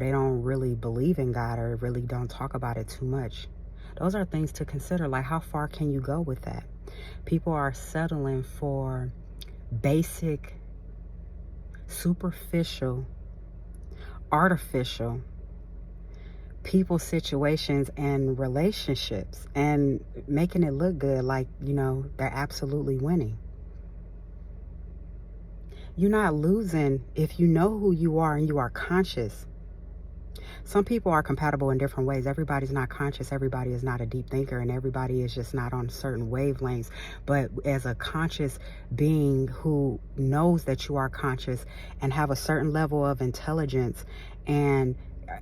they don't really believe in God or really don't talk about it too much. Those are things to consider. Like, how far can you go with that? People are settling for basic, superficial, artificial people, situations, and relationships, and making it look good like, they're absolutely winning. You're not losing if you know who you are and you are conscious. Some people are compatible in different ways. Everybody's not conscious. Everybody is not a deep thinker, and everybody is just not on certain wavelengths. But as a conscious being who knows that you are conscious and have a certain level of intelligence, and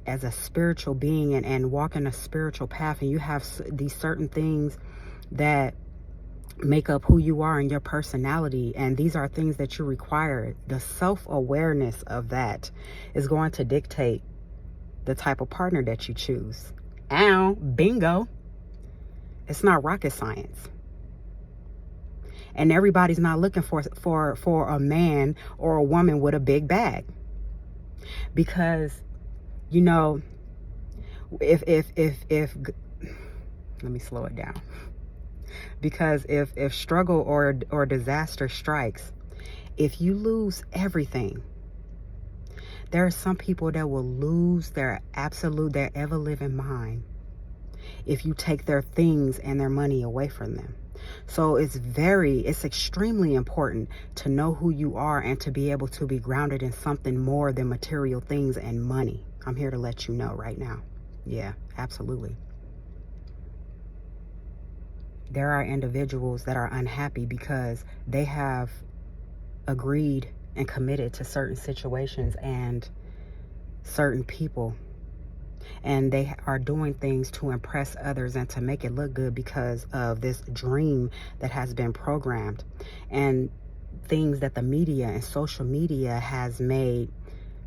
as a spiritual being and walking a spiritual path, and you have these certain things that make up who you are and your personality, and these are things that you require, the self-awareness of that is going to dictate the type of partner that you choose. Ow, bingo. It's not rocket science. And everybody's not looking for a man or a woman with a big bag. Because, if let me slow it down. Because if struggle or disaster strikes, if you lose everything, there are some people that will lose their ever-living mind if you take their things and their money away from them. So it's extremely important to know who you are and to be able to be grounded in something more than material things and money. I'm here to let you know right now. Yeah, absolutely. There are individuals that are unhappy because they have agreed and committed to certain situations and certain people, and they are doing things to impress others and to make it look good because of this dream that has been programmed, and things that the media and social media has made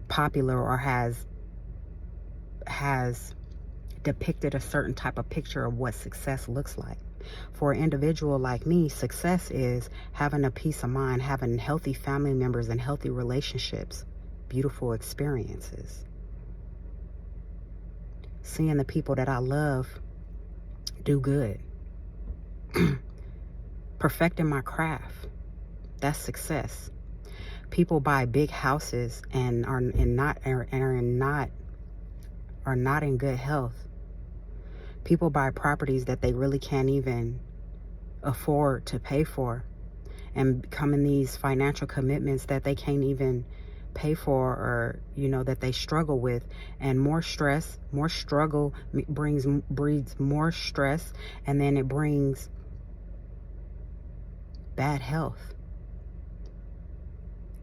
popular, or has depicted a certain type of picture of what success looks like. For an individual like me, success is having a peace of mind, having healthy family members and healthy relationships, beautiful experiences, seeing the people that I love do good, perfecting my craft. That's success. People buy big houses and are not in good health. People buy properties that they really can't even afford to pay for, and become in these financial commitments that they can't even pay for, or that they struggle with. And more struggle breeds more stress, and then it brings bad health,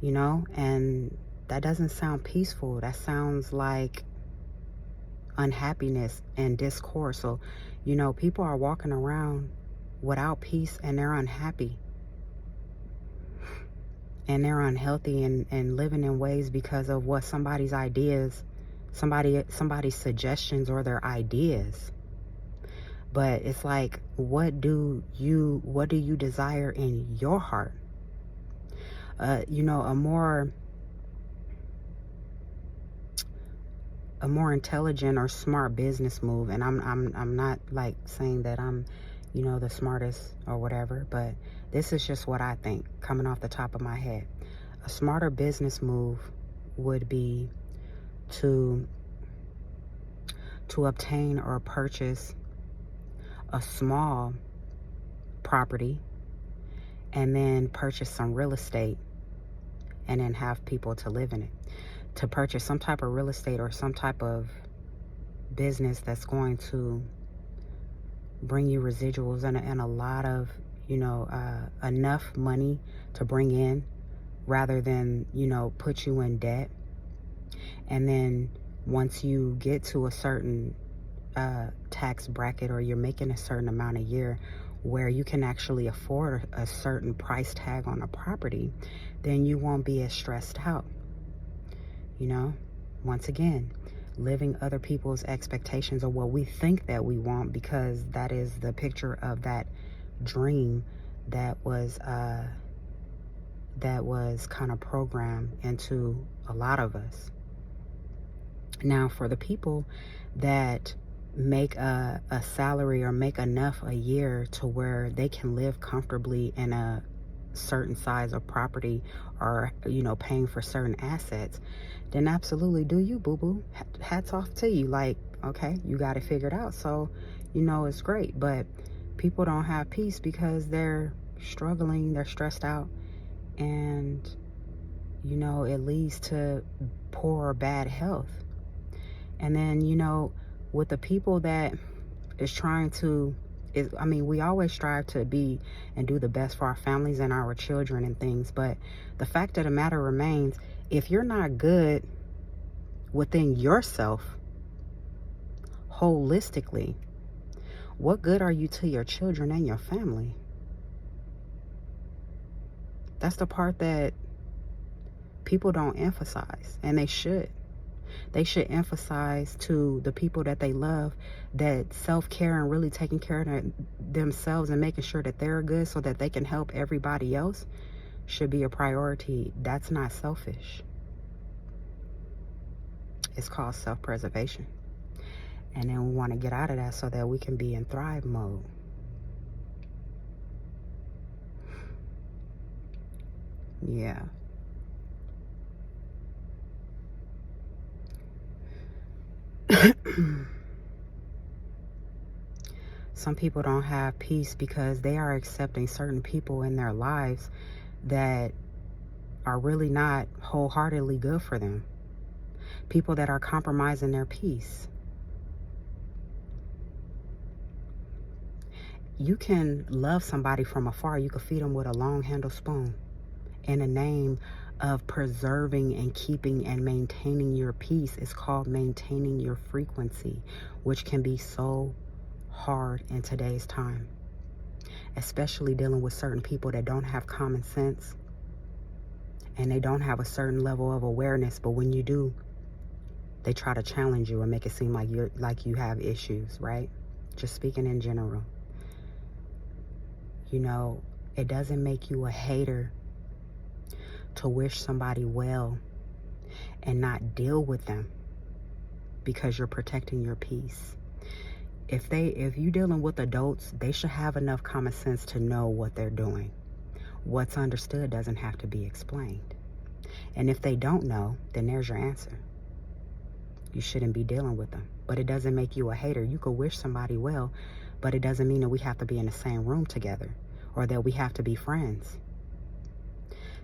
and that doesn't sound peaceful. That sounds like unhappiness and discord. So people are walking around without peace, and they're unhappy, and they're unhealthy, and living in ways because of what somebody's ideas, somebody's suggestions, or their ideas. But it's like, what do you desire in your heart? A more intelligent or smart business move, and I'm not like saying that I'm the smartest or whatever, but this is just what I think coming off the top of my head. A smarter business move would be to obtain or purchase a small property, and then purchase some real estate, and then have people to live in it. To purchase some type of real estate or some type of business that's going to bring you residuals and a lot of enough money to bring in, rather than put you in debt. And then once you get to a certain tax bracket, or you're making a certain amount a year where you can actually afford a certain price tag on a property, then you won't be as stressed out. Once again, living other people's expectations, or what we think that we want, because that is the picture of that dream that was kind of programmed into a lot of us. Now, for the people that make a salary or make enough a year to where they can live comfortably in a certain size of property, or paying for certain assets, then absolutely do you, boo boo. Hats off to you. Like, okay, you got it figured out, so it's great. But people don't have peace because they're struggling, they're stressed out, and it leads to poor or bad health. And then with the people that is trying to we always strive to be and do the best for our families and our children and things, but the fact of the matter remains, if you're not good within yourself holistically, what good are you to your children and your family? That's the part that people don't emphasize, and they should. They should emphasize to the people that they love that self-care and really taking care of themselves and making sure that they're good so that they can help everybody else should be a priority. That's not selfish. It's called self-preservation. And then we want to get out of that so that we can be in thrive mode. Yeah. Some people don't have peace because they are accepting certain people in their lives that are really not wholeheartedly good for them. People that are compromising their peace. You can love somebody from afar. You can feed them with a long handle spoon in the name of preserving and keeping and maintaining your peace. It's called maintaining your frequency, which can be so hard in today's time, especially dealing with certain people that don't have common sense and they don't have a certain level of awareness. But when you do, they try to challenge you and make it seem like you have issues, right? Just speaking in general. It doesn't make you a hater to wish somebody well and not deal with them because you're protecting your peace. If you're dealing with adults, they should have enough common sense to know what they're doing. What's understood doesn't have to be explained. And if they don't know, then there's your answer. You shouldn't be dealing with them. But it doesn't make you a hater. You could wish somebody well, but it doesn't mean that we have to be in the same room together or that we have to be friends.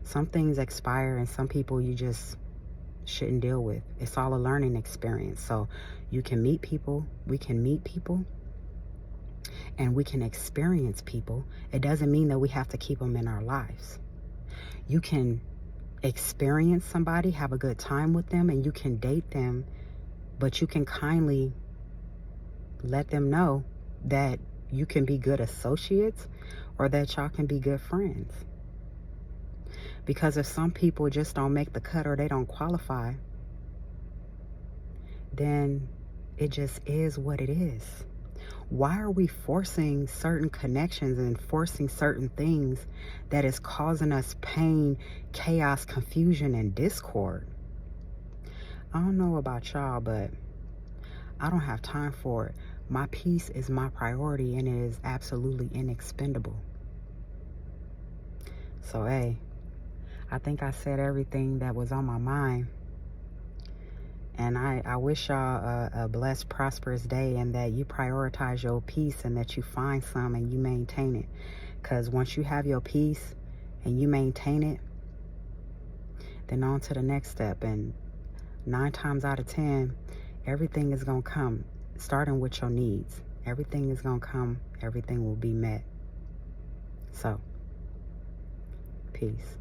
Some things expire and some people you just shouldn't deal with. It's all a learning experience. So you can meet people, we can meet people, and we can experience people. It doesn't mean that we have to keep them in our lives. You can experience somebody, have a good time with them, and you can date them, but you can kindly let them know that you can be good associates or that y'all can be good friends. Because if some people just don't make the cut or they don't qualify, then it just is what it is. Why are we forcing certain connections and forcing certain things that is causing us pain, chaos, confusion, and discord? I don't know about y'all, but I don't have time for it. My peace is my priority and it is absolutely inexpendable. So, hey, I think I said everything that was on my mind. And I wish y'all a blessed, prosperous day and that you prioritize your peace and that you find some and you maintain it. Because once you have your peace and you maintain it, then on to the next step. And 9 times out of 10, everything is going to come, starting with your needs. Everything is going to come. Everything will be met. So, peace.